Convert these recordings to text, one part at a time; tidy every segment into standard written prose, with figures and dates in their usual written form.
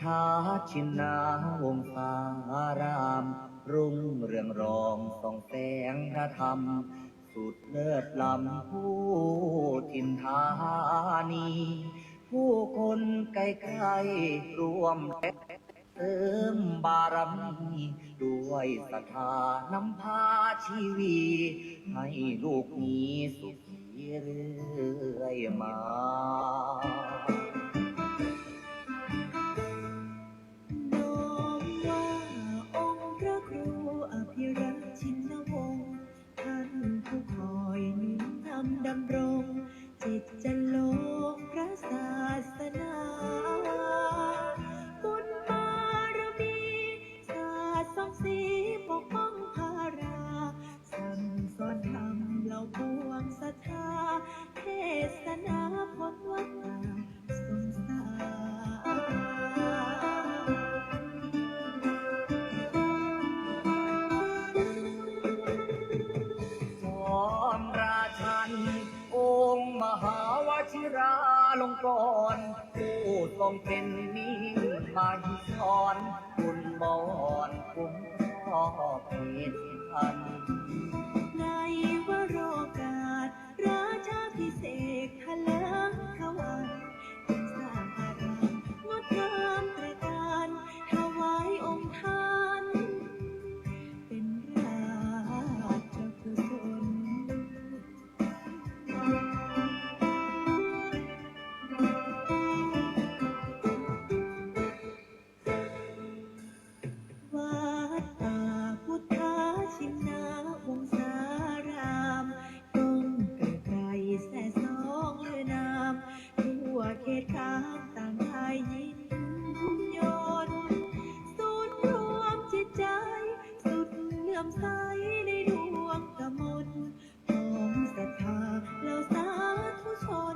ทาชินาวงศารามรุ่งเรืองรองส่องแสงพระธรรมสุดเลิศล้ำผู้ถิ่นธานีผู้คนไกลๆรวมเติมบารมีด้วยศรัทธานำพาชีวีให้ลูกนี้สุขีเรื่อยมาน้อมว่าองค์พระครูอภิรักษ์ชินวงศ์ท่านผู้คอยหนุนนำดำรงจิตจะโลกพระศาสนาบุญบารมีศาสตร์สองสีปกป้องภาราสั่งสอนธรรมเหล่าปวงศรัทธาเทศนาพจน์วัดตาสงสารราชันองค์มหาวชิราลงกรณ์ผู้ทรงเป็นนิมาหิศรคุณบอนคุ้มครอบเหตุพันในวโรกาสราชาพิเศษทะเลิงขวันเป็นสร้างอารามงดงามตระการถวายองค์ท่านเป็นราชกุศลวัดป่าพุทธชินาวงศารามตรงไกลๆแส่สองเลือนามทั่วเขตขามต่างทายยินยนต์ศูนย์รวมจิตใจสุดเลื่อมใสในดวงกมลของศรัทธาเหล่าสาธุชน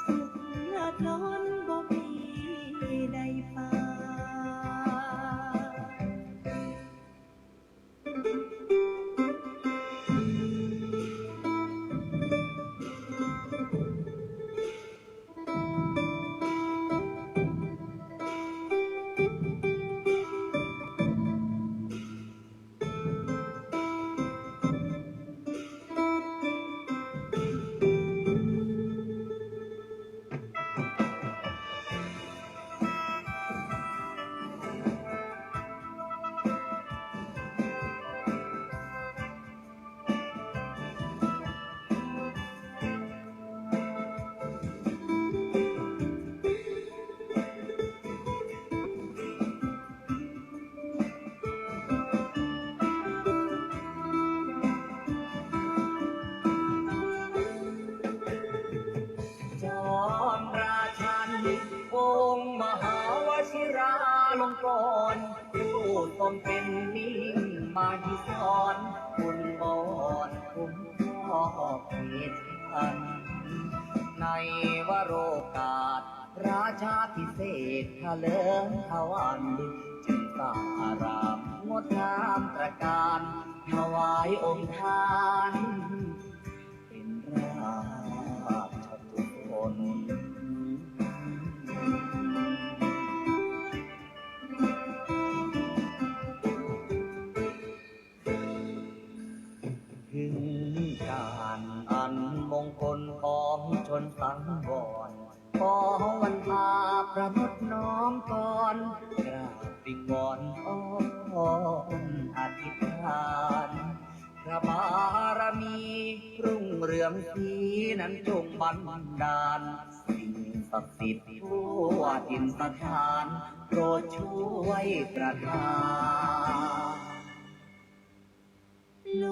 สุขเลิศล้นบ่มีใดปานจอมราชันองค์มหาวชิราลงกรณ์ผู้ทรงเป็นนิมาหิศรคุณบอนคุ้มครอบเหตุพันในวโรกาสราชาพิเศษทะเลิงทวันจึงสร้างอารามงดงามตระการถวายองค์ท่านเป็นราชกุศลถึงการอันมงคลของชนสังวรขอวันพาประมุขน้อมก่อนกราบวิงวอนอ้อนอธิษฐานพระบารมีรุ่งเรืองสีนั้นจงบันดาลสิ่งศักดิ์สิทธิ์ทั่วถิ่นสถานโปรดช่วยประทานโล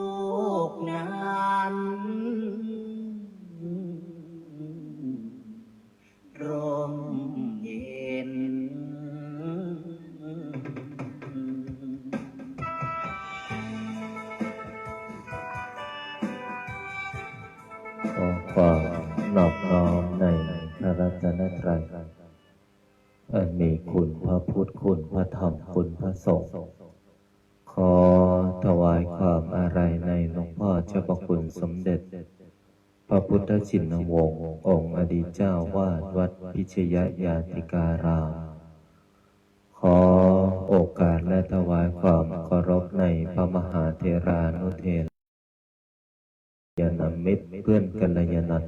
กนั้นร่มเย็นขอความนอบน้อมในพระรัตนตรัยอันมีคุณพระพุทธคุณพระธรรมคุณพระสงฆ์ขอถวายความอาลัยในหลวงพ่อเจ้าพระคุณสมเด็จพระพุทธชินวงศ์องค์อดีตเจ้าวาดวัดพิชยญาติการามข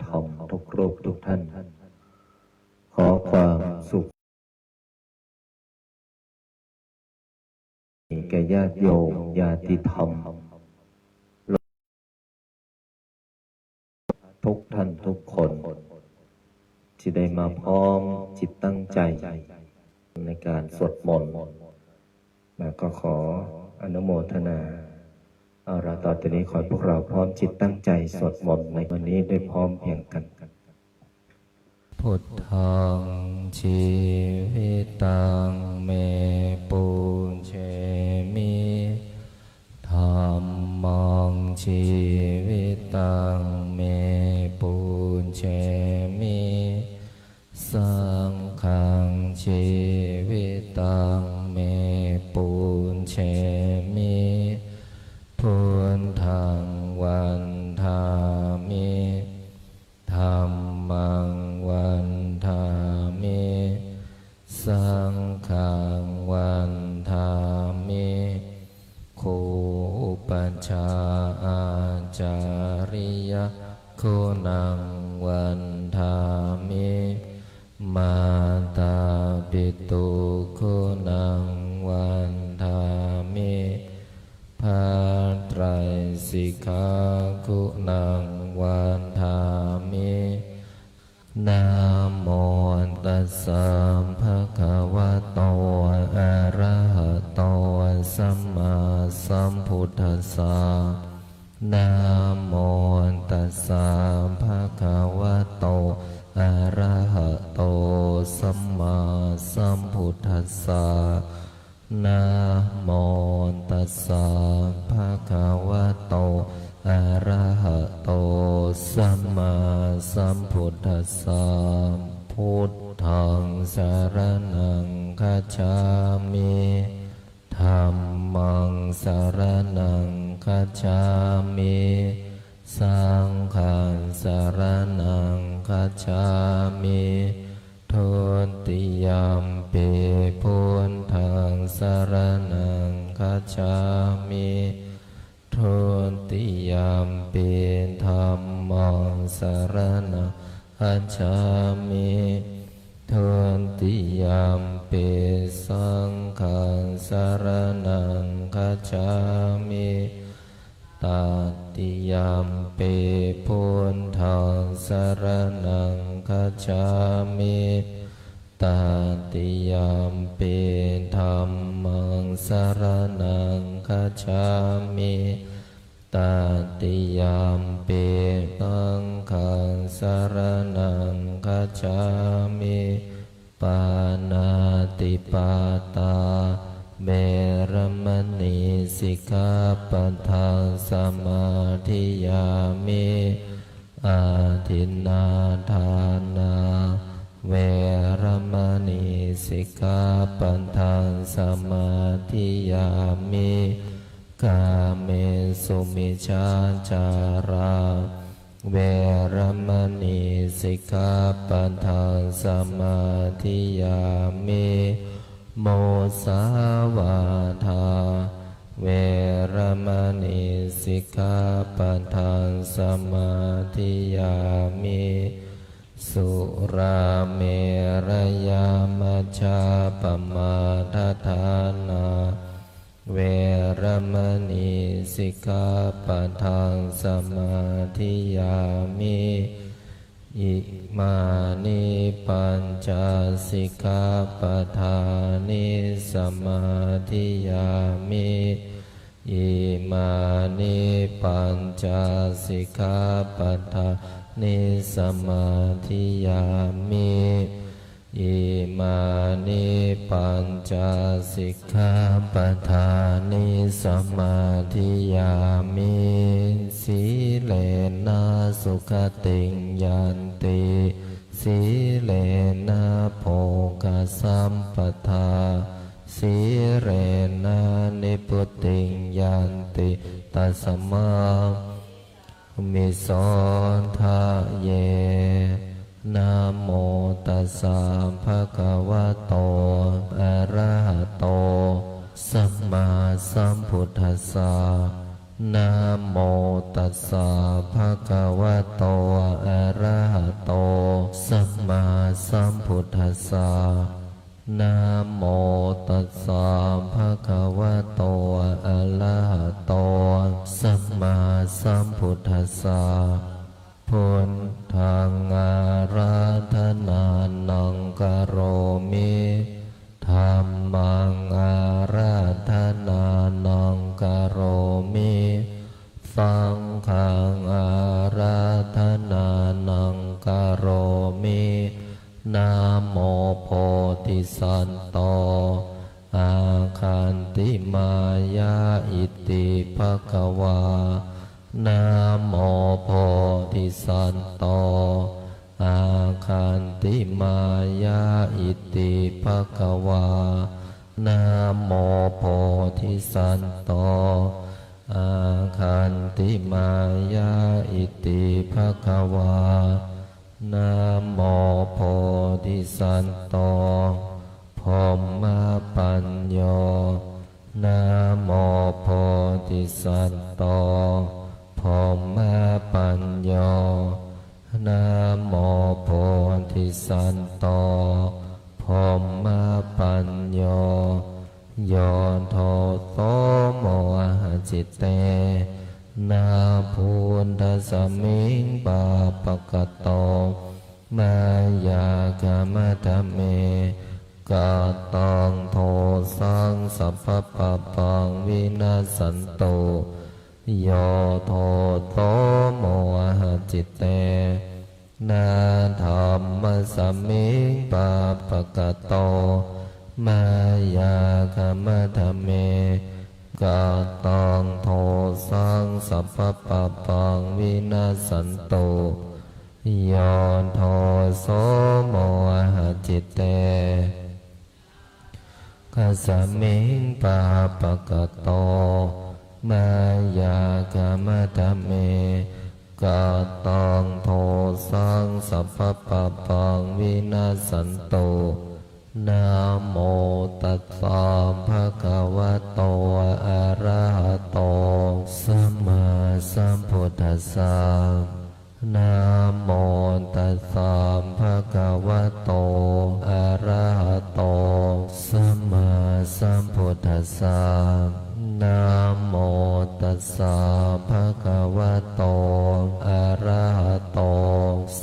ธรรมทุกรูปทุกท่าน ขอความสุขแก่ญาติโยมญาติธรรมทุกท่านทุกคนที่ได้มาพร้อมจิตตั้งใจในการสวดมนต์แล้วก็ขออนุโมทนาเอาละต่อจากนี้ขอให้พวกเราพร้อมจิตตั้งใจสวดมนต์ในวันนี้ได้พร้อมเพรียงกันพุทธังชีวิตังเมปุญเชมิธัมมังชีวิตังเมปุญเชมิสังฆังชีวิตังเมปุญเชมิพุทธังวันทามิธัมมังวันทามิสังฆังวันทามิคูปัญชาอาจาริยคุณังวันทามิมาตาปิตุคุณังวันทามิภาไตรสิกขาคุณังวันทามินะโมตัสสะภะคะวะโตอะระหะโตสัมมาสัมพุทธัสสะนะโมตัสสะภะคะวะโตอะระหะโตสัมมาสัมพุทธัสสะนะโมตัสสะภะคะวะโตอะระหะโตสัมมาสัมพุทธัสสะพุทธังสรณังคัจฉามิธัมมังสรณังคัจฉามิสังฆังสรณังคัจฉามิทุติยัมปิพุทธังสรณังคัจฉามิทุติยัมปิธัมมังสรณังคัจฉามิทุติยัมปิสังฆังสรณังคัจฉามิตติยัมปิพุทธังสรณังคัจฉามิตติยัมปิธัมมังสรณังคัจฉามิตติยัมปิสังฆังสรณังคัจฉามิปานาติปาตาเวรมณีสิกขาปัฏฐานสมาธิยามิอาทินนาทานาเวรมณีสิกขาปัฏฐานสมาธิยามิกาเมสุมิจฉาจาราเวรมณีสิกขาปัฏฐานสมาธิยามิโมสาวาทาเวรมณีสิกขาปัฏฐานสมาธิยามิสุราเมรยามัชฌาปมาทฐานาเวรมณีสิกขาปัฏฐานสมาธิยามิอิมานิปัญจสิกขาปัฏฐานิสมาธิยามิอิมานิปัญจสิกขาปัฏฐานิสมาธิยามิอิมานิปัญจสิกขาปัฏฐานิสมาธิยามิสีเลนะสุขติงยันติสีเลนะโภคสัมปทาสีเรนะนิพุตติงยันติตัสมามิโสทะเยนะโมตัสสะภะคะวะโตอะระหะโตสัมมาสัมพุทธัสสะ นะโมตัสสะภะคะวะโตอะระหะโตสัมมาสัมพุทธัสสะนะโมตัสสะภะคะวะโตอะระหะโตสัมมาสัมพุทธัสสะพุทธังอาราธนานังกโรมิธัมมังอาราธนานังกโรมิสังฆังอาราธนานังกโรมินะโมโพธิสัตโตอาคันติมายาอิติภควานะโมโพธิสัตโตอาคันติมายาอิติภควานะโมโพธิสัตโตอาคันติมายาอิติภควานะโมโพธิสัตโตพรหมปัญโยนะโมโพธิสัตโตพรหมปัญโยนะโมโพธิสัตโตพรหมปัญโยโยโทโสโมหะจิตเตนาภูนทสมิงปาปะกะโตมายากามะทะเมกาตังโทสังสัพพะปะปังวินาสันโตโยโทโสโมหะจิตเตนาธรรมสมิงปาปะกะโตมายากามะทะเมกาตังโทสังสัพพะปะปังวินาสันโตโยโทโสโมหะจิตเตกัสสมิงปาปะกะโตมายากามะทะเมกาตังโทสังสัพพะปะปังวินาสันโตนะโมตัสสะภะคะวะโตอะระหะโตสัมมาสัมพุทธัสสะนะโมตัสสะภะคะวะโตอะระหะโตสัมมาสัมพุทธัสสะนะโมตัสสะภะคะวะโตอะระหะโต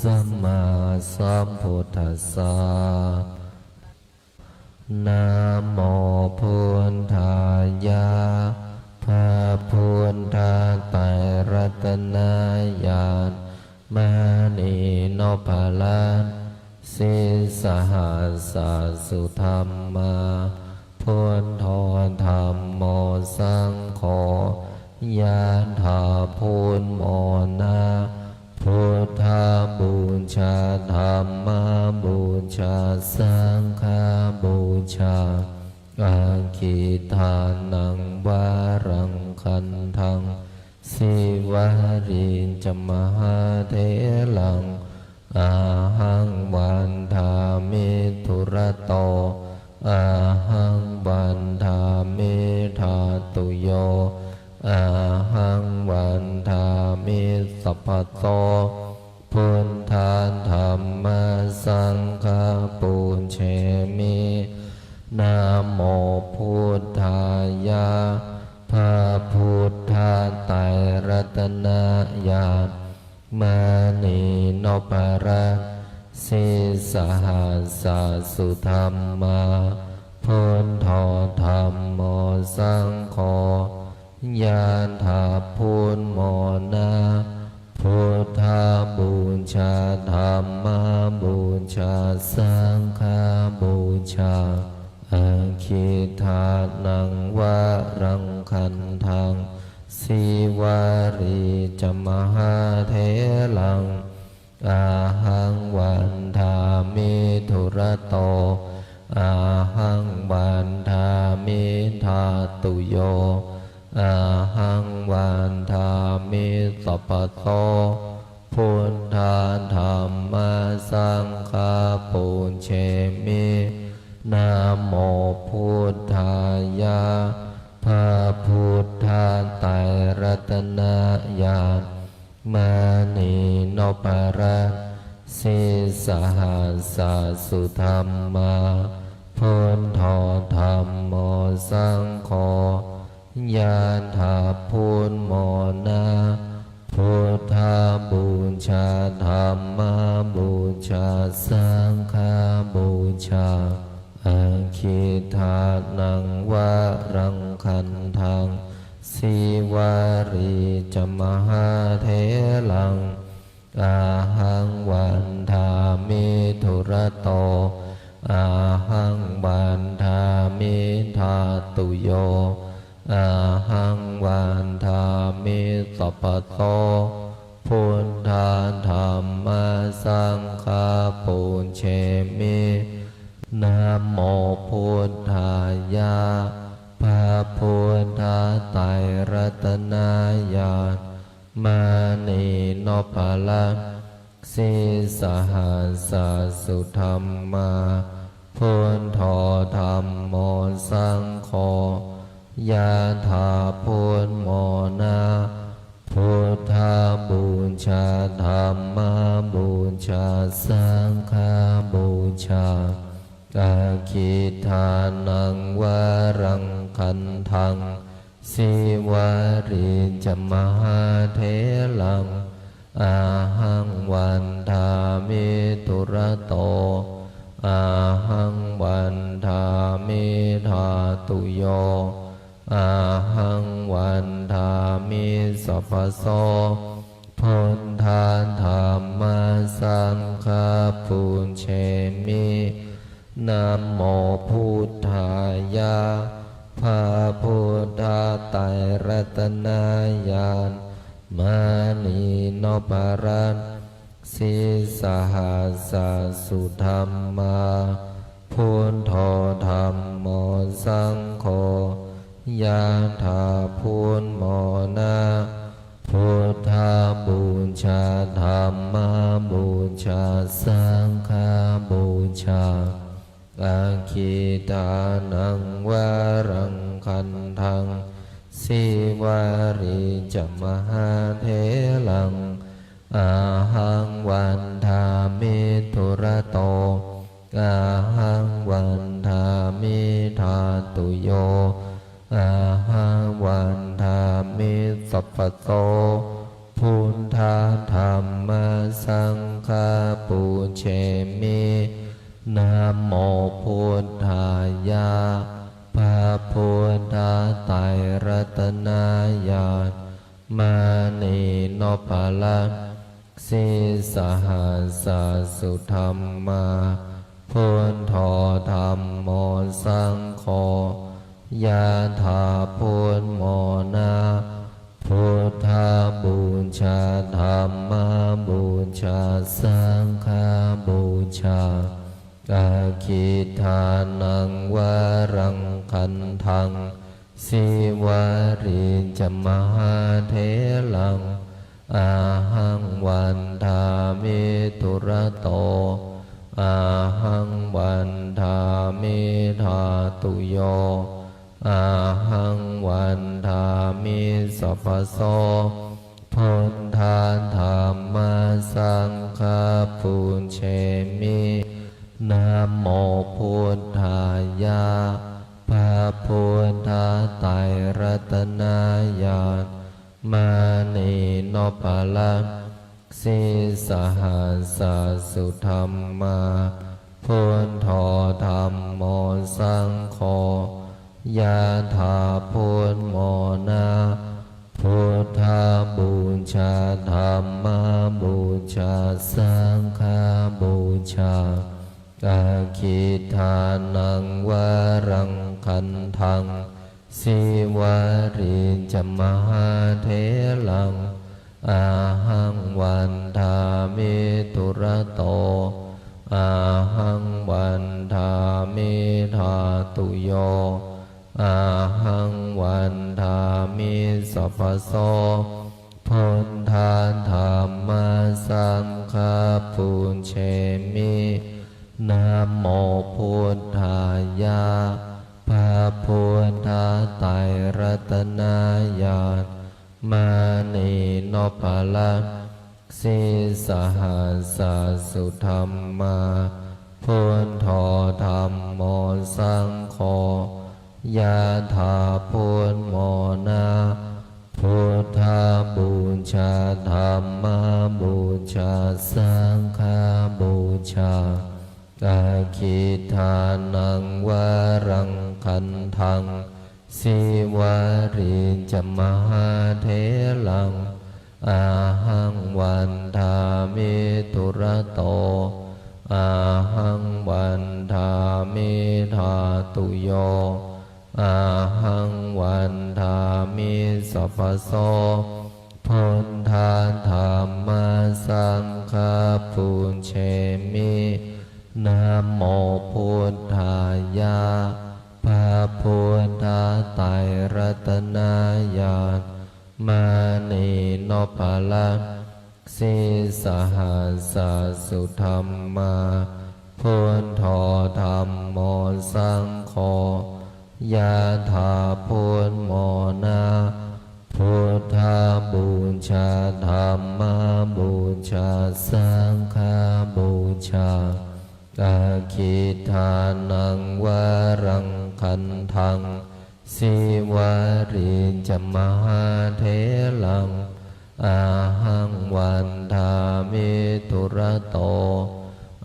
สัมมาสัมพุทธัสสะนะโมพุทธายะพระพุทธไตรรัตนญาณมณีนพลันสิสหัสสสุธรรมาพุทโธธรรมโมสังโฆยะถาพุทโมนะพุทธบูชาธรรมบูชาสังฆบูชาอาคิทานังวารังคันทังสิวารินจมหาเถลังอาหังวันทามิทุระโตอาหังวันทามิธาตุโยอาหังวันทามิสัพพะโตพุทธาธรรมสังฆปุญเชมินะโมพุทธายะพระพุทธไตรรัตนญาณมณีนพรัตน์สิสหัสสสุธรรมาพุทโธธรรมโมสังโฆยะถาพุทโมนะพุทธบูชาธรรมบูชาสังฆบูชาอาคิทานังวารังคันทังสิวาริจมหาเถลังอาหังวันทามิทุระโตอาหังวันทามิธาตุโยอาหังวันทามิสัพพะโตพุทธาธรรมสังฆปุญเชมินะโมพุทธายะพระพุทธไตรรัต สะสุธรรมาพุทโธธัมโมสังโฆยะถาพุทโมนะพุทธาบูชาธัมมาบูชาสังฆาบูชาอาคิทานังวะรังคันทังสิวารีจมหาเถลังอาหังวันทามิธุระโตอาหังวันทามิธาตุโยอาหังวันทามิสัพพโตพุทธาธัมมาสังฆาปุญเชมินะโมพุทธายะพระพุทธไตรรัตนญาณมานีโนภลังสิสหัสสุธรรมาพุทโธธัมโมสังโฆยะถาพุทโมนะพุทธาบูชาธัมมาบูชาสังฆาบูชาอาคิทานังวะรังคันทังสิวาริจมหาเถลังอาหังวันทามิธุระโตอาหังวันทามิธาตุโยอาหังวันทามิสัพพโสพุทธาธัมมาสังฆาปุญเชมินะโมพุทธายะพระพุทธไตรรัตนญาณมานีโนภรันสิสหัสสุธรรมาพุทโธธัมโมสังโฆยะถาพุทโมนะพุทธาบูชาธัมมาบูชาสังฆาบูชาอาคิทานังวะรังคันทังสิวาริจมหาเถลังอาหังวันทามิธุระโตอาหังวันทามิธาตุโยอาหังวันทามิสัพพโตพุทธาธัมมาสังฆาปุญเชมินะโมพุทธายะพระพุทธไตรรัตนญาณมานีโนภลังสิสหัสสุธรรมาพุทโธธัมโมสังโฆยะถาพุทโมนะพุทธาบูชาธัมมาบูชาสังฆาบูชาอาคิทานังวะรังคันทังสิวาริจมหาเถลังอาหังวันทามิธุระโตอาหังวันทามิธาตุโยอาหังวันทามิสัพพโสพุทธาธัมมาสังฆาปุญเชมินะโมพุทธายะพระพุทธไตรรัตนญาณมานีโนภลังสิสหัสสุธรรมาพุทโธธัมโมสังโฆยะถาพุทโมนะพุทธาบูชาธัมมาบูชาสังฆาบูชาอาคิทานังวะรังคันทังสิวาริจมหาเถลังอาหังวันทามิธุระโตอาหังวันทามิธาตุโยอาหังวันทามิสัพพโสพุทธาธัมมาสังฆาปุญเชมินะโมพุทธายะพระพุทธไตรรัตนญาณมานีโนภลังสิสหัสสุธรรมา ถาพุทโมนาพุทธาบูชาธรรมบูชาสังฆบูชาอาคิทานังวรังคันทังสิวาริจมหาเถลังอาหังวันทามิตุระโตอาหังวันทามิธาตุโยอาหังวันทามิสัพพโสพุทธาธรรมสังฆปุญเชมินะโมพุทธายะพระพุทธไตรรัตนญาณมานีโนภาลังสิสหัสสสุธรรมาพุทโธธรรมโมสังโฆยะถาพุทโมนาพุทธาบูชาธรรมบูชาสังฆบูชาอาคิทานังวรังคันทังสิวาริจมหาเถลังอาหังวันทามิตุระโต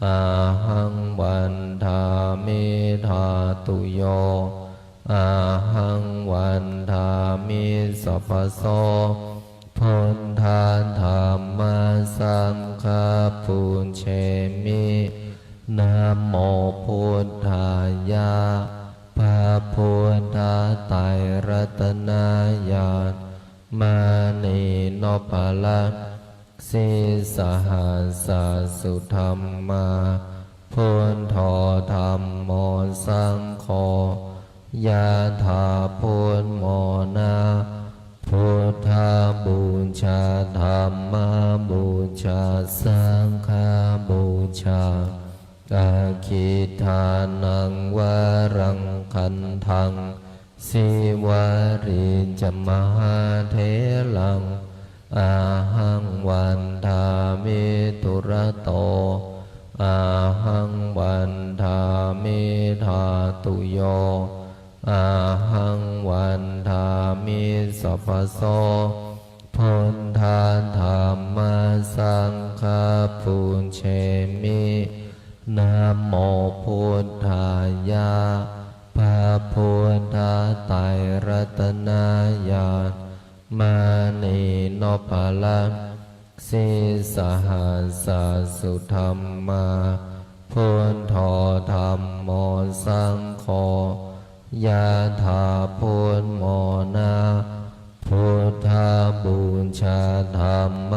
อาหังวันทามิธาตุโยอาหังวันทามิสัพพโสพุทธาธรรมสังฆปุญเชมินะโมพุทธายะพระพุทธไตรรัตนญาณมานีโนภาลังสิสหัสสสุธรรมาพุทโธธรรมโมสังโฆยะถาพุทโมนาพุทธาบูชาธรรมบูชาสังฆบูชาอาคิทานังวรังคันทังสิวาริจมหาเถลังอาหังวันทามิตุระโตอาหังวันทามิธาตุโยอาหังวันทามิสัพพโสพุทธาธรรมสังฆปุญเชมินะโมพุทธายะพระพุทธไตรรัตนญาณมานีโนภาลังสิสหัสสสุธรรมาพุทโธธรรมโมสังโฆยะถาพุทโมนาพุทธาบูชาธรรม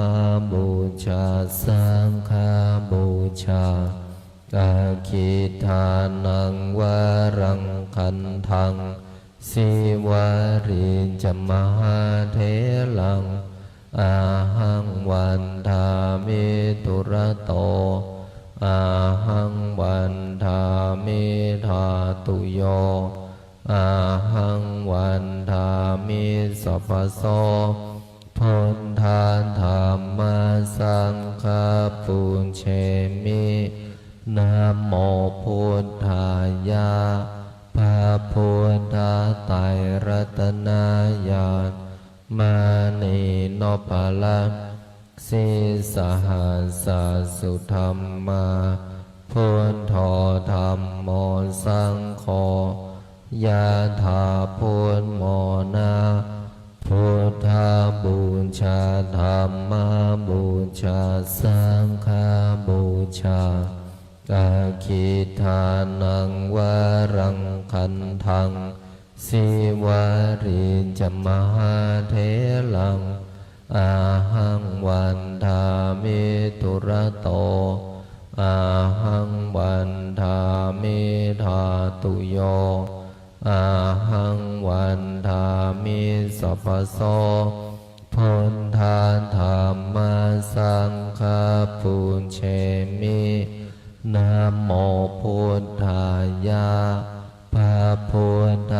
บูชาสังฆบูชาอาคิทานังวรังคันทังสิวาริจมหาเถลังอาหังวันทามิตุระโตอาหังวันทามิธาตุโยอาหังวันทามิสัพพโสพุทธาธรรมสังฆปุญเชมินะโมพุทธายะพระพุทธไตรรัตนญาณมานีโนภาลังสิสหัสสสุธรรมาพุทโธธรรมโมสังโฆยะถาพุทโมนาพุทธาบูชาธรรมบูชาสังฆบูชาอาคิทานังวรังคันทังสิวาริจมหาเถลังอาหังวันทามิตุระโตอาหังวันทามิธาตุโยอาหังวันทามิสัพพโสพุทธาธรรมสังฆปุญเชมินะโมพุทธายะพระพุทธ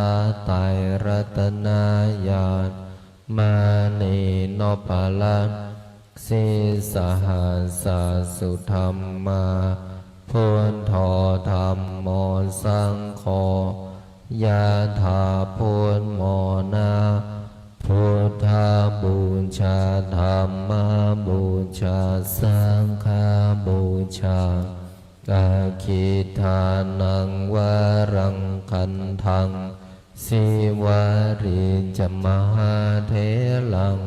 ไตรรัตนญาณมานีโนภาลังสิสหัสสสุธรรมาพุทโธธรรมโมสังโฆ ยะถาพุทโมนาพุทธาบูชาธัมมาบูชาสังฆาบูชากาคิทานังวารังคันทังสิวาริจมหาเถลัง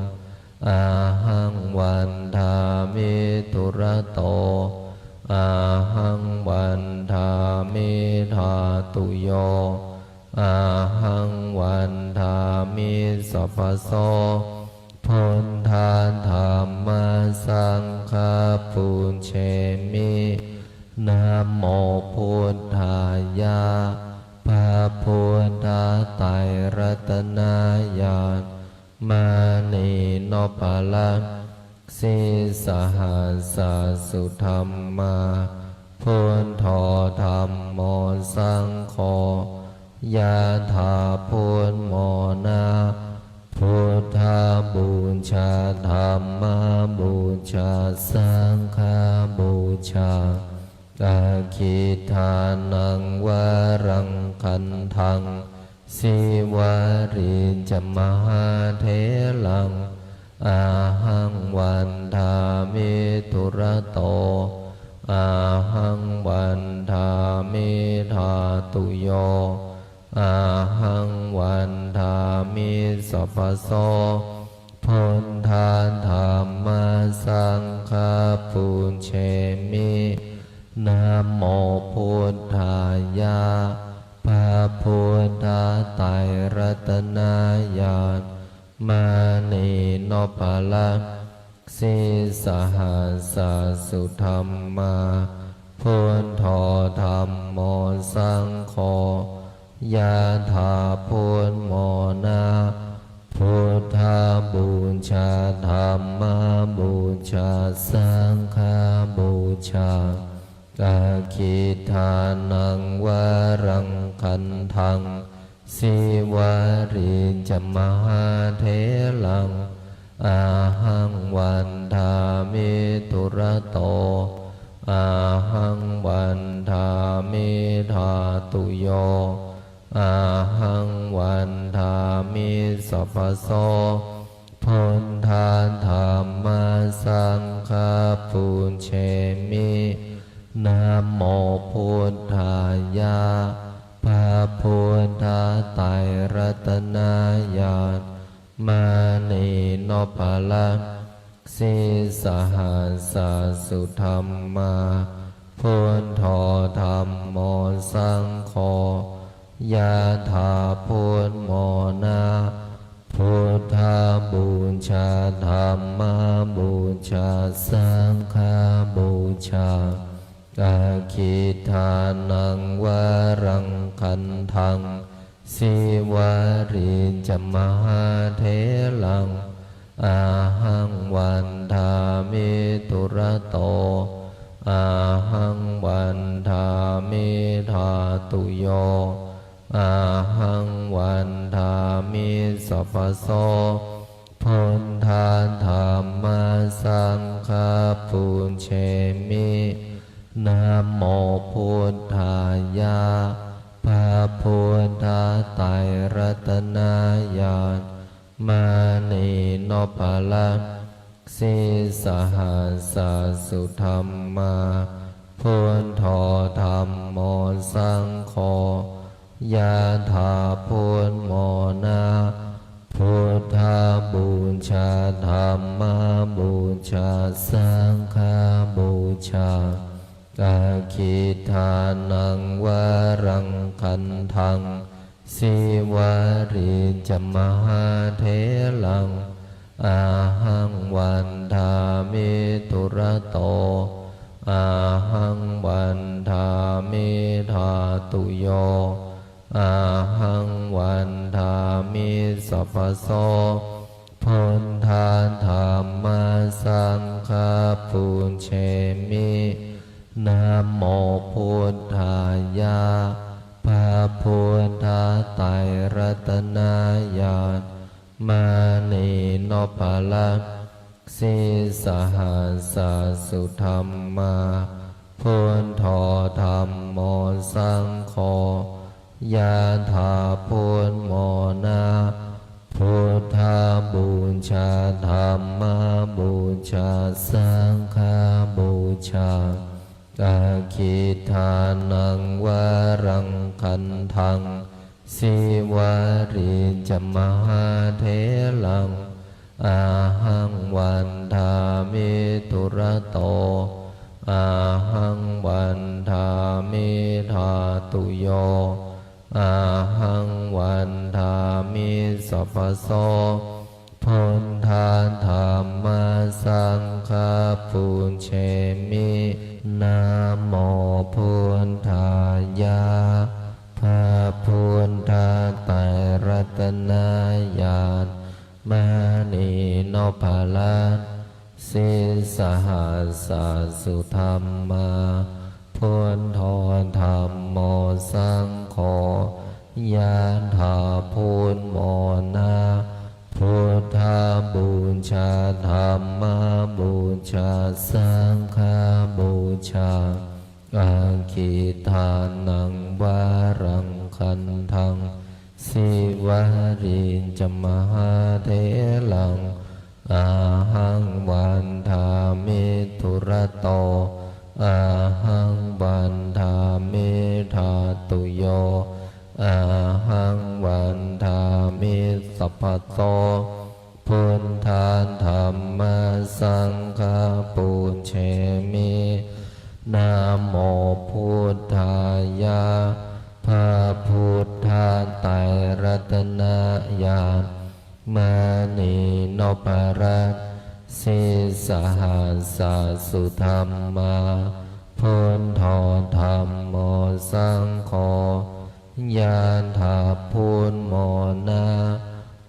อาหังวันทามิตุระโตอาหังวันทามิธาตุโยอาหังวันทามิสัพพโสพุทธาธัมมาสังฆาปุญเชมินะโมพุทธายะพระพุทธไตรรัตนญาณมานีโนปะลังสิสหัสสะสุธรรมาพุทโธธัมโมสังโฆยะถาพุทโมนาพุทธาบูชาธัมมาบูชาสังฆาบูชากาคิทานังวารังคันทังสิวาริจมหาเถลังอาหังวันทามิตุระโตอาหังวันทามิธาตุโยอาหังวันทามิสัพพโสพุทธาธัมมาสังฆาปุญเชมินะโมพุทธายะพระพุทธไตรรัตนญาณมานีโนปะลังสิสหัสสะสุธรรมาพุทโธธัมโมสังโฆยะถาพุทโมนาพุทธาบูชาธัมมาบูชาสังฆาบูชากาคิทานังวารังคันทังสิวาริจมหาเถลังอาหังวันทามิตุระโตอาหังวันทามิธาตุโยอาหังวันทามิสัพพโสพุทธาธัมมาสังฆาปุญเชมินะโมพุทธายะพระพุทธไตรรัตนญาณมานีโนปะลังสิสหัสสะสุธรรมาพุทโธธัมโมสังโฆยะถาพุทโมนาพุทธาบูชาธัมมาบูชาสังฆาบูชากาคิทานังวารังคันทังสิวาริจมหาเถลังอาหังวันทามิตุระโตอาหังวันทามิธาตุโยอาหังวันทามิสัพพโสพุทธาธัมมาสังฆาปุญเชมินะโมพุทธายะพระพุทธไตรรัตนญาณมานีโนปะลังสิสหัสสะสุธรรมาพุทโธธัมโมสังโฆยะถาพุทโมนาพุทธาบูชาธัมมาบูชาสังฆาบูชากาคิทานังวารังคันทังสิวาริจมหาเถลังอาหังวันทามิตุระโตอาหังวันทามิธาตุโยอาหังวันทามิสัพพโสพุทธาธัมมาสังฆาปุญเชมินะโมพุทธายะพระพุทธไตรรัตนญาณมานีโนปะลังสิสหัสสะสุธรรมาพุทโธธัมโมสังโฆ ยะถาพุทโมนาพุทธาบูชาธัมมาบูชาสังฆาบูชาอาคิทานังวารังคันทังสิวาริจมหาเถลังอาหังวันทามิตุระโตอาหังวันทามิธาตุโยอาหังวันทามิสัพพโสพุทธาธัมมาสังฆาปุญเชมินะโมพุทธายะพระพุทธไตรรัตนญาณมณีโนภาลัสสิสหัสสะสุธรรมาพุทโธธัมโมสังโฆยะถาพุทโมนาพุทธาบูชาธัมมาบูชาสังฆาบูชาอาคิทานังวารังคันทังสิวาริจมหาเถลังอาหังวันทามิตุระโตอาหังวันทามิธาตุโยอาหังวันทามิสัพพโสพุทธาธัมมาสังฆาปุญเชมินะโมพุทธายะพระพุทธไตรรัตนญาณมณีโนภาลัสสิสหัสสะสุธรรมาพุทโธธัมโมสังโฆยะถาพุทโมนา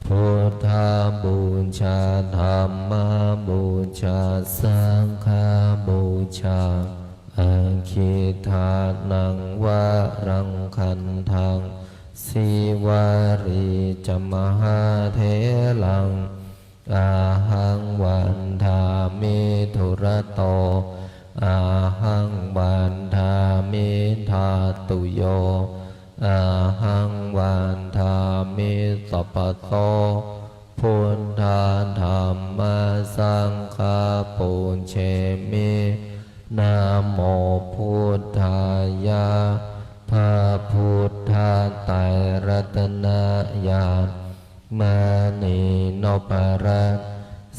พุทธาบูชาธัมมาบูชาสังฆาบูชาอาคิทานังวารังคันทังสิวาริจมหาเถลังอาหังวันทามิตุระโตอาหังวันทามิธาตุโยอาหังวันทามิสัพพโสพุทธาธัมมาสังฆาปุญเชมินะโมพุทธายะพระพุทธไตรรัตนญาณมณีโนภาลัส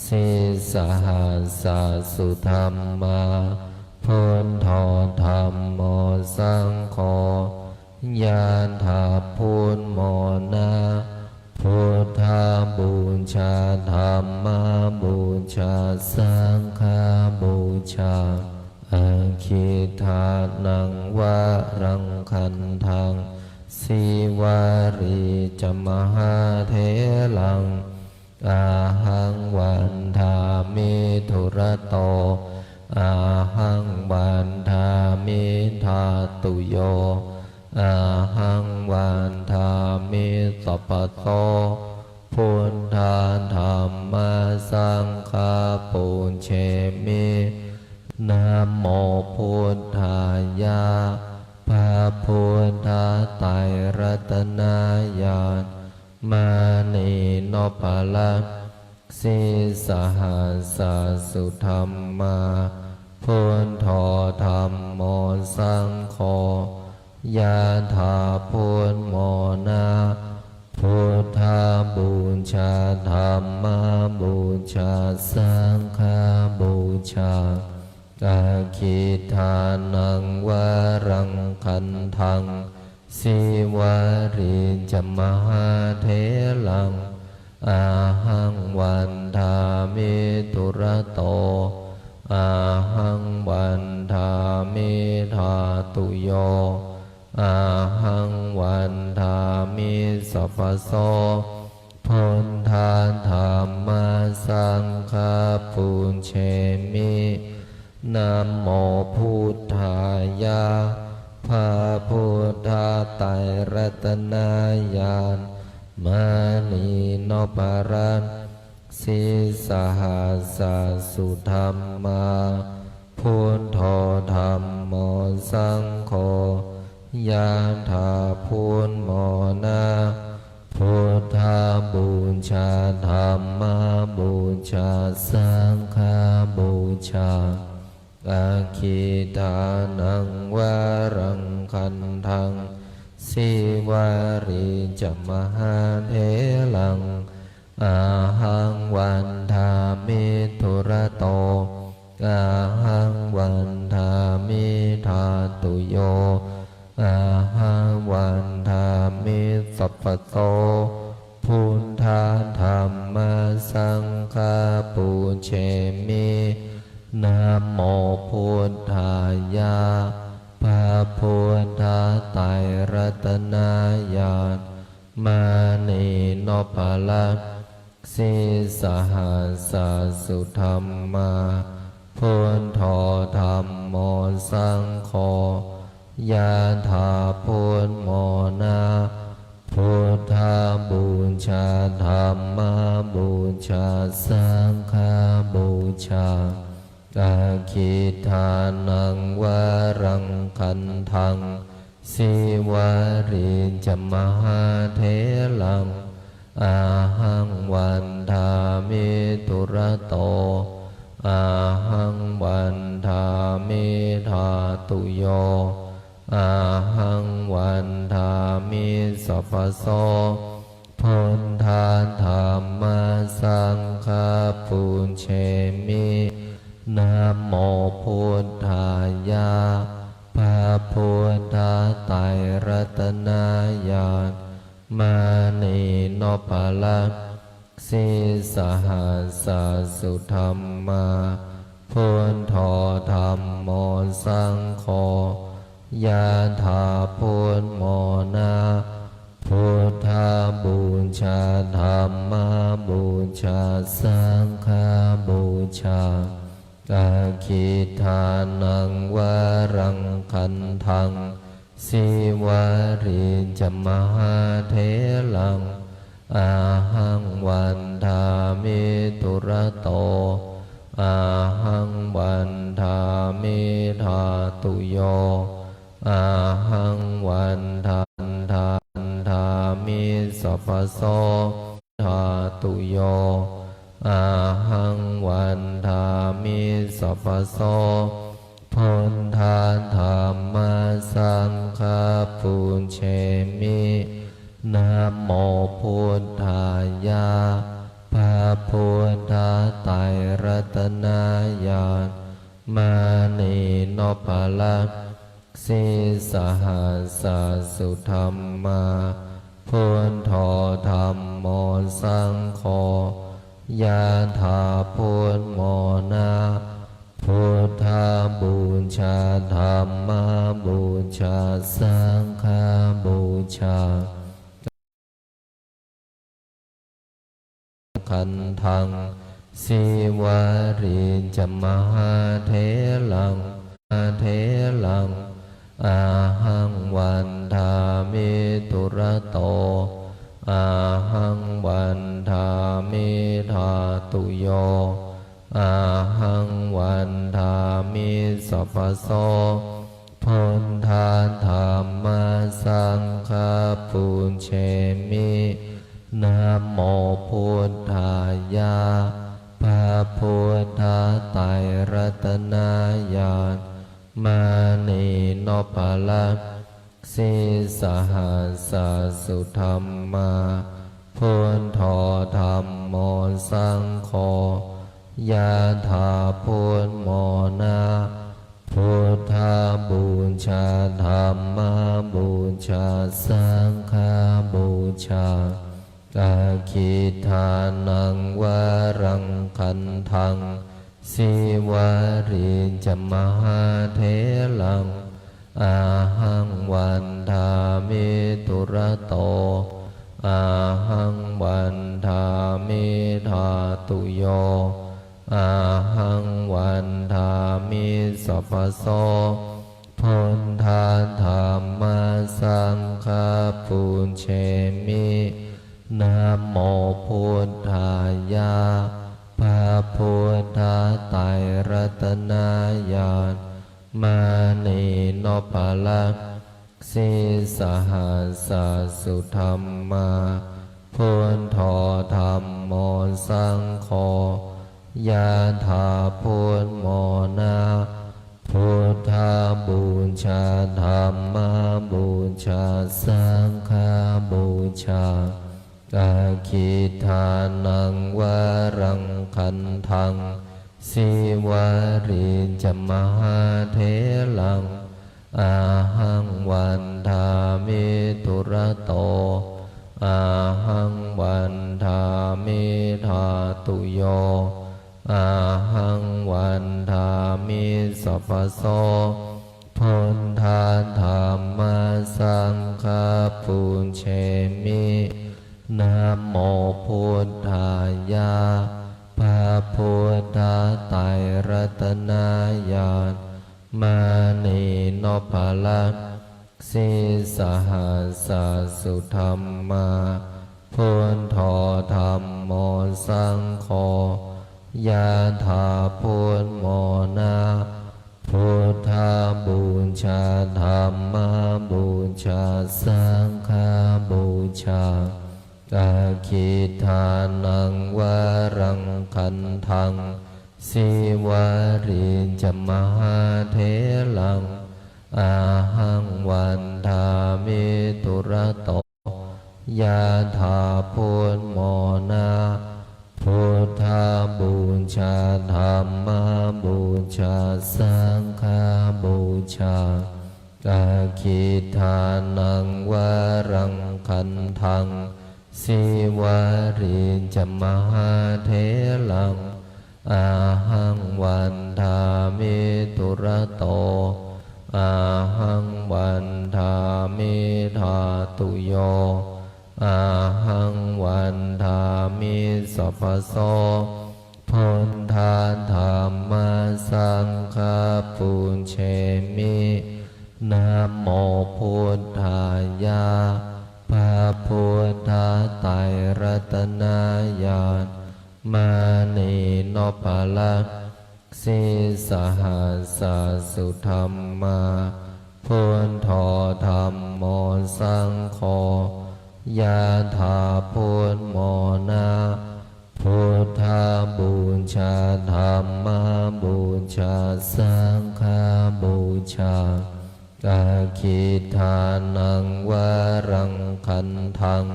สิสหัสสะสุธรรมาพุทโธธัมโมสังโฆยะถาพุทโมนาพุทธาบูชาธัมมาบูชาสังฆาบูชาอาคิทานังวารังคันทังสิวาริจมหาเถลังอาหังวันทามิตุระโตอาหังวันทามิธาตุโยอาหังวันทามิสัพพโสพุทธาธัมมาสังฆาปุญเชมินะโมพุทธายะพระพุทธไตรรัตนญาณมณีโนภาลัสสิสหัสสะสุธรรมาพุทโธธัมโมสังโฆยะถาพุทโมนาพุทธาบูชาธัมมาบูชาสังฆาบูชาอาคิทานังวารังคันทังสิวาริจมหาเถลังอาหังวันทามิตุระโตอาหังวันทามิธาตุโยอาหังวันทามิสัพพโสพุทธาธัมมาสังฆาปุญเชมินะโมพุทธายะพระพุทธไตรรัตนญาณมณีโนภาลัสสิสหัสสะสุธรรมาพุทโธธัมโมสังโฆ ยะถาพุทโมนาพุทธาบูชาธัมมาบูชาสังฆาบูชาอาคิทานังวารังคันทังสิวาริจมหาเถลังอาหังวันทามิทุระโตอาหังวันทามิธาตุโยอาหังวันทามิสัพพโตพุทธาธัมมาสังฆาปูเชมินะโมพุทธายะพระพุทธไตรรัตนญาณมานีโนภลักสิสหัสสุธรรมาพุทโธธัมโมสังโฆยะถาพุทโมนาพุทธาบูชาธัมมาบูชาสังฆาบูชาอาคิทานังวารังคันทังสิวาริจมหาเถลังอาหังวันทามิทุระโตอาหังวันทามิธาตุโยอาหังวันทามิสัพพโสพุทธาธัมมาสังฆาปูเชมินะโมพุทธายะพระพุทธไตรรัตนญาณมานีโนภลักสิสหัสสุธรรมาพุทโธธัมโมสังโฆยะถาพุทโมนาพุทธาบูชาธัมมาบูชาสังฆาบูชาอาคิทานังวารังคันทังสิวาริจมหาเถลังอาหังวันทามิทุระโตอาหังวันทามิธาตุโยอาหังวันทามิสัพพโสธาตุโยอาหังวันทามิสัพพโสพุทธาธัมมาสังฆาปูเชมินะโมพุทธายะพระพุทธไตรรัตนญาณมานีโนภลักสิสหัสสุธรรมาพุทโธธัมโมสังโฆยะถาพุทโมนาพุทธาบูชาธัมมาบูชาสังฆาบูชาคันทังสิวาริจมหาเถลังอาหังวันทามิทุระโตอาหังวันทามิธาตุโยอาหังวันทามิสัพพโสพุทธาธัมมาสังฆาปูเชมินะโมพุทธายะพระพุทธไตรรัตนญาณมานีโนภลักสิสหัสสุธรรมาพุทโธธัมโมสังโฆยะถาพุทโมนาพุทธาบูชาธัมมาบูชาสังฆาบูชาอาคิทานังวารังคันทังสิวาริจมหาเถลังอาหังวันทามิทุระโตอาหังวันทามิธาตุโยอาหังวันทามิสัพพโสพุทธาธัมมาสังฆาปูเชมินะโมพุทธายะพระพุทธไตรรัตนญาณมานีโนภลักสิ สีสหัสสุธรรมาพุทโธธรรมโมสังโฆยะถาพุทโมนาพุทธาบูชาธรรมบูชาสังฆบูชากาคิทานังวรังคันทังสิวาริจมหาเถลังอาหังวันทามิตุระโตอาหังวันทามิธาตุโยอาหังวันทามิสัพพโสพุทธาธรรมสังฆปุญเชมินะโมพุทธายะพระพุทธไตรรัตนญาณมานีนพลักสีสหัสสุธรรมาพุทโธธรรมโมสังโฆยะถาพุทโมนาพุทธาบูชาธรรมบูชาสังฆบูชากาคิทานังวรังคันทังสิวาริจมหาเถลังอาหังวันทามิตุระโตยะถาพุทโมนาพุทธาบูชาธรรมบูชาสังฆบูชากาคิทานังวรังคันทังสิวาริจมหาเถลังอาหังวันทามิตุระโตอาหังวันทามิธาตุโยอาหังวันทามิสัพพโสพุทธาธรรมสังฆปุญเชมินะโมพุทธายะพระพุทธไตรรัตนญาณมานีนพลักสีสหัสสุธรรมาพุทโธธรรมโมสังโฆยะถาพุทโมนาพุทธาบูชาธรรมบูชาสังฆบูชากาคิทานังวรังคันทัง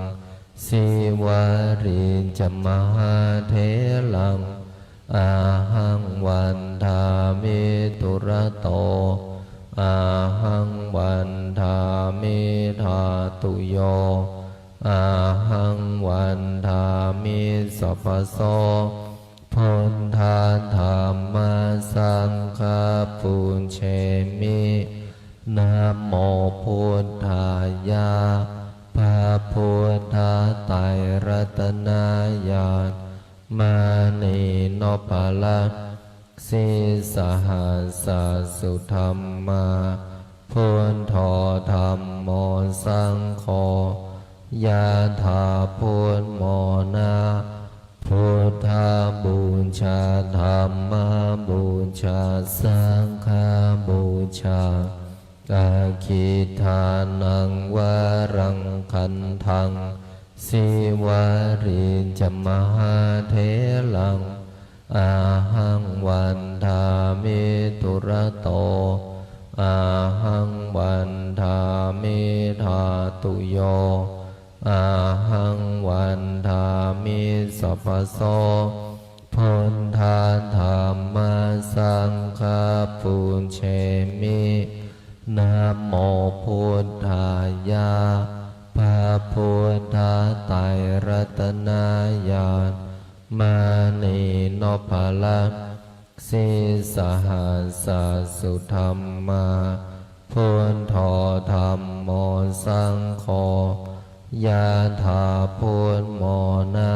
สิวาริจมหาเถลังอาหังวันทามิตุระโตอาหังวันทามิธาตุโยอาหังวันทามิสัพพโสพุทธาธรรมสังฆปุญเชมินะโมพุทธายะพระพุทธไตรรัตนญาณมานีนพลักสีสหัสสุธรรมาพุทโธธรรมโมสังโฆยะถาพุทโมนาพุทธาบูชาธรรมบูชาสังฆบูชากาคิทานังวรังคันทังสิวาริจมหาเถลังอาหังวันทามิตุระโตอาหังวันทามิธาตุโยอาหังวันทามิสัพพโสพุทธาธรรมสังฆปุญเชมินะโมพุทธายะพระพุทธไตรรัตนญาณมานีนพลักสีสหัสสุธรรมาพุทโธธรรมโมสังโฆยะถาพุทโมนา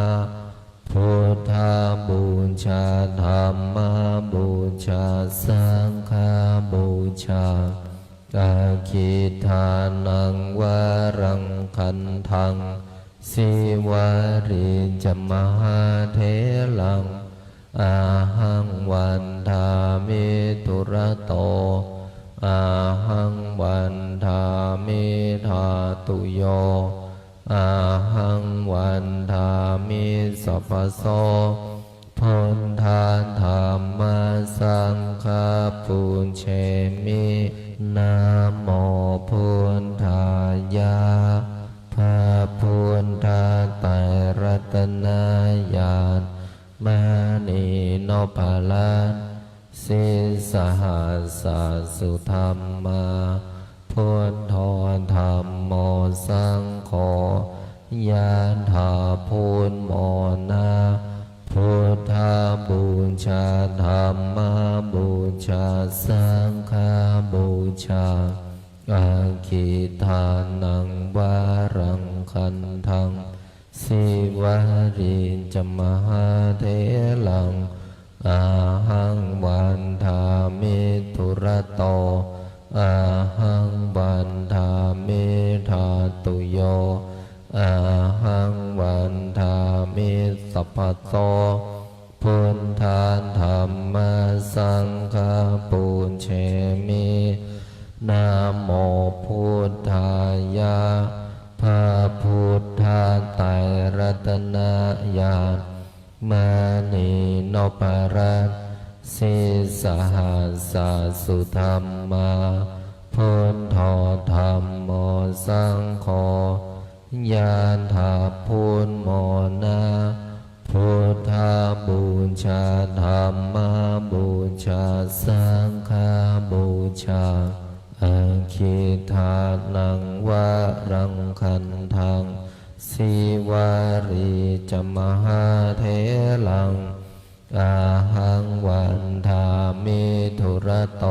พุทธาบูชาธรรมบูชาสังฆบูชากาคิทานังวรังคันทังสิวาริจมหาเถลังอาหังวันทามิตุระโตอาหังวันทามิ มิสัพพโสพุทธาธัมมาสังฆาปุญเชมินะโมพุทธายะพระพุทธไตรรัตนญาณมานีโนภาลันสิสหัสสะสุธรรมาพุทโธธัมโมสังโฆยะถาพุทโมนาพุทธาบูชาธัมมาบูชาสังฆาบูชาอาคิทานังวารังคันทังสิวาริจมหาเถลังอาหังวันทามิทุระโตอาหังวันทามิธาตุโยอาหังวันทามิสัพพโสพุทธาธัมมาสังฆาปุญเชมินะโมพุทธายะพระพุทธไตรรัตนญาณมานีโนภารันสิสหัสสะสุธรรมาพุทโธธัมโมสังโฆยะถาพุทโมนาพุทธาบูชาธัมมาบูชาสังฆาบูชาอาคิทานังวารังคันทังสิวาริจมหาเถลังอาหังวันทามิทุระโต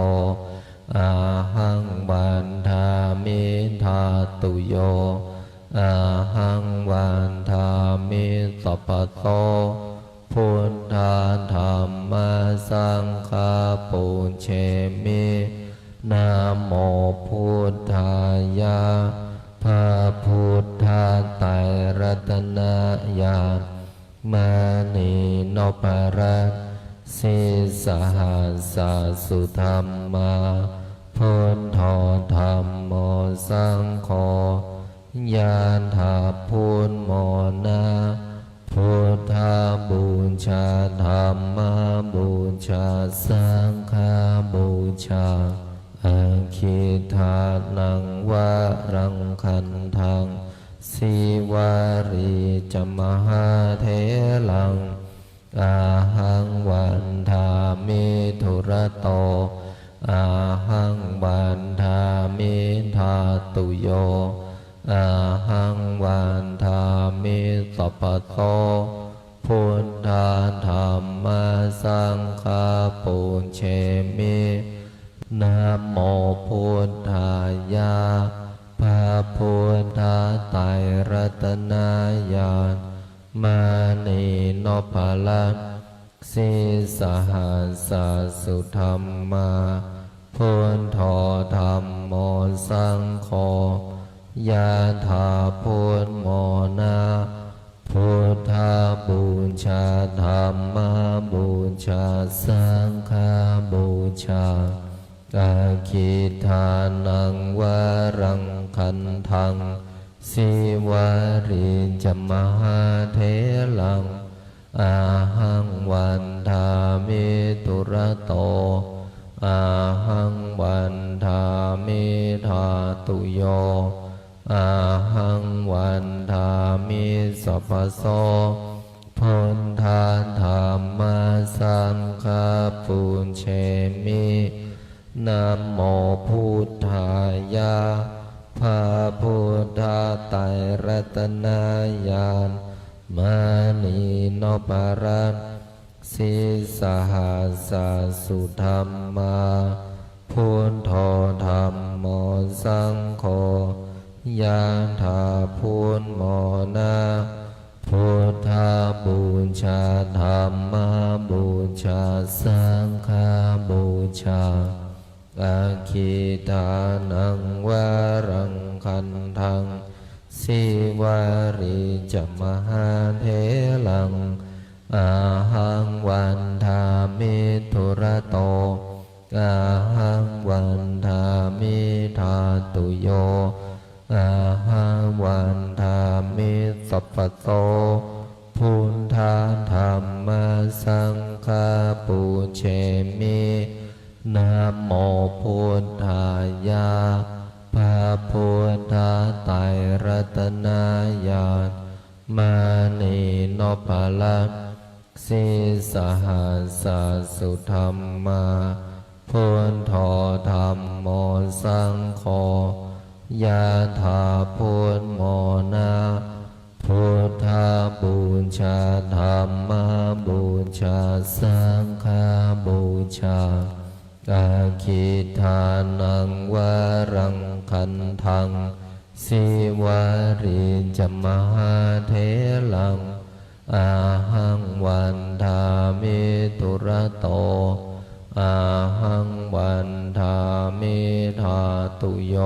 อาหังวันทามิธาตุโยอาหังวันทามิสัพพโสพุทธาธัมมาสังฆาปุญเชมินะโมพุทธายะพระพุทธไตรรัตนญาณมานีโนภารันสิสหัสสะสุธรรมาพุทโธธัมโมสังโฆยะถาพุทโมนาพุทธาบูชาธัมมาบูชาสังฆาบูชาอาคิทานังวารังคันทังสิวาริจมหาเถลังอาหังวันทามิทุระโตอาหังวันทามิธาตุโยอาหังวันทามิสัพพโสพุทธาธัมมาสังฆาปุญเชมินะโมพุทธายะพระพุทธไตรรัตนญาณมานีโนภาลันสิสหัสสะสุธรรมาพุทโธธัมโมสังโฆยะถาพุทโมนาพุทธาบูชาธัมมาบูชาสังฆาบูชาอาคิทานังวารังคันทังสิวาริจมหาเถลังอาหังวันทามิทุระโตอาหังวันทามิธาตุโยอาหังวันทามิสัพพโสพุทธาธัมมาสังฆาปุญเชมินะโมพุทธายะพระพุทธไตรรัตนญาณมานีโนภารันสิสหัสสะสุธรรมาพุทโธธัมโมสังโฆยะถาพุทโมนาพุทธาบูชาธัมมาบูชาสังฆาบูชาอาคิทานังวารังคันทังสิวาริจมหาเถลังอาหังวันทามิทุระโตอาหังวันทามิธาตุโยอาหังวันทามิสัพพโสพุ สังฆาปูเชมินะโมพุทธายะพระพุทธไตรรัตนญาณมานีโนภลังสิสหัสสุธรรมาพุทโธธรรมโมสังโฆยะถาพุทโมนะพุทธบูชาธรรมบูชาสังฆบูชาอาคิทานังวรังคันทังสิวาริจมหาเถลังอาหังวันทามิตุระโตอาหังวันทามิธาตุโย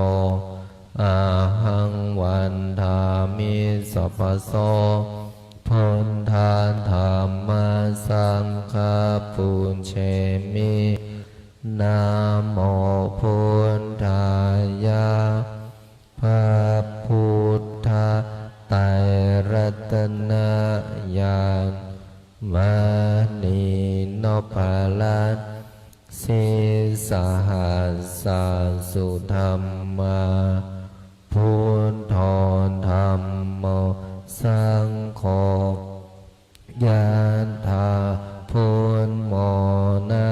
อาหังวันทามิสัพพโสพุทธาธรรมสังฆปูเชมินะโมพุทธายะพระพุทธไตรรัตนญาณมานีโนภลังสิสหัสสุธรรมาพุทโธธรรมโมสังโฆยะถาพุทโมนะ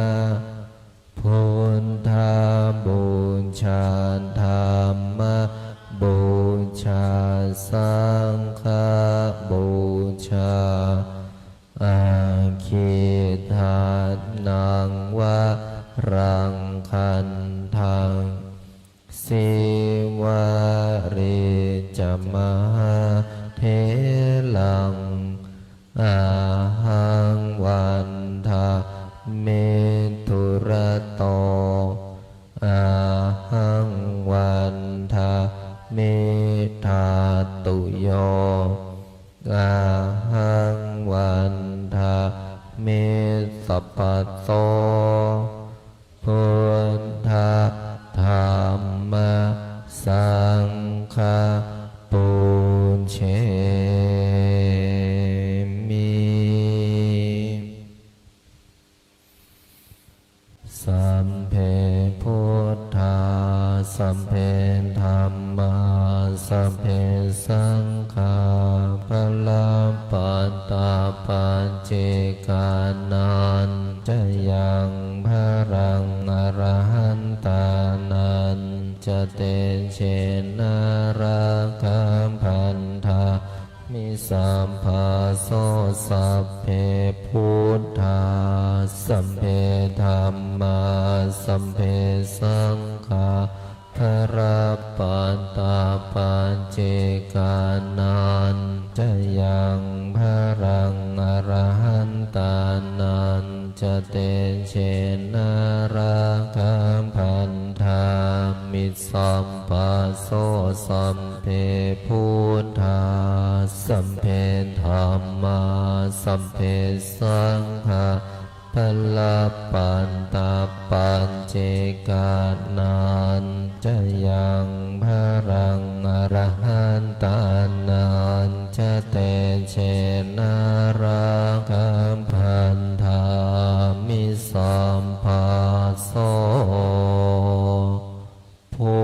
พุทธบูชาธรรมบูชาสังฆบูชาอาคิทานังวะรังคันทังสิวาริจมหาเถลังอาหังวันทามิตุระโตอาหังวันทามิธาตุโยอาหังวันทามิสัพพโสพุทธธรรมสังฆปูเชมิสัมเพพุทธาสัมเพธัมมาสัมเพสังฆาพลังปัตตาปัจเจกานันจะยังพรังอรหันตานันจะเตเชนาราคัมพันธามิสัมภาโสสัพเพพุทธาสัมเพธัมมาสัมเพสังฆาพระปัตตาปัจเจกานันจะยังพรังอรหันตานันจะเตเชนาราคัมพันธามิสัมภาโสสัมเพพุทธาสัมเพธัมมาสัมเพสังฆาพละปันตาปัญเจกานันจะยังพรังอรหันตานันจะเตเชนาราคัมพันธามิสัมภาโสพุ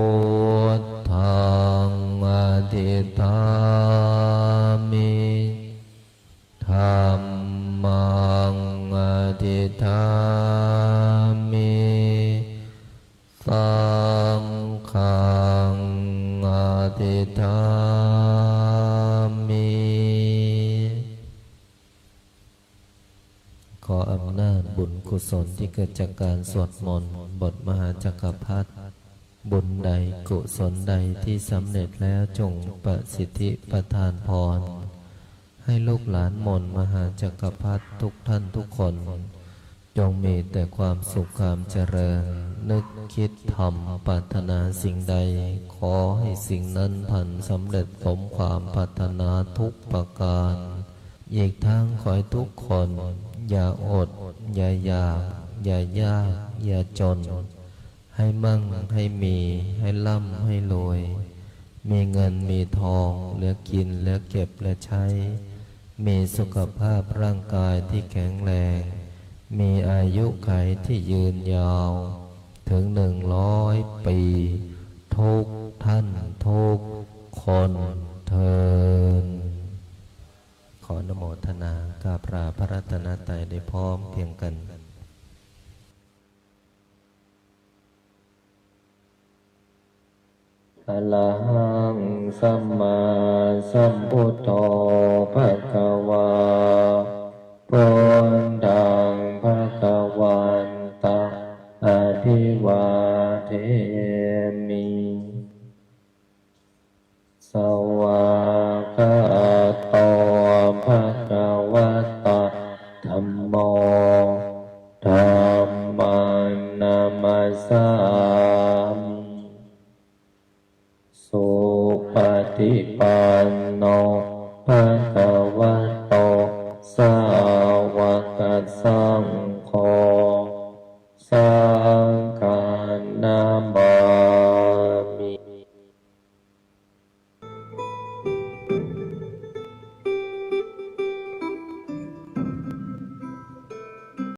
ทธังอธิษฐามิธัมมังอธิษฐามิสังฆังอธิษฐามิขออำนาจบุญกุศลที่เกิดจากการสวดมนต์บทมหาจักรพรรดิบุญใดกุศลใดที่สำเร็จแล้วจงประสิทธิประทานพรให้ลูกหลานมนต์มหาจักรพรรดิทุกท่านทุกคนจงมีแต่ความสุขความเจริญนึกคิดทำปรารถนาสิ่งใดขอให้สิ่งนั้นพันสำเร็จสมความปรารถนาทุกประการอีกทั้งขอให้ทุกคนอย่าอดอย่าอยากอย่ายากอย่าจนให้มั่งให้มีให้ร่ำให้รวยมีเงินมีทองเหลือกินเหลือเก็บเหลือใช้ มีสุขภาพร่างกายที่แข็งแรง มีอายุขัยที่ยืนยาว ถึง100 ปี ทุกท่านทุกคนเทินขออนุโมทนากราบลาพระรัตนตรัยได้พร้อมเพียงกัน อะระหังสัมมาสัมพุทโธภะคะวาพุทธังภะคะวันตังอะภิวาเทมิสวากขาโตภะคะวะตะธัมโมธัมมังนามัสสามิ สุปฏิปันโนภะคะวะโตสาวกสัง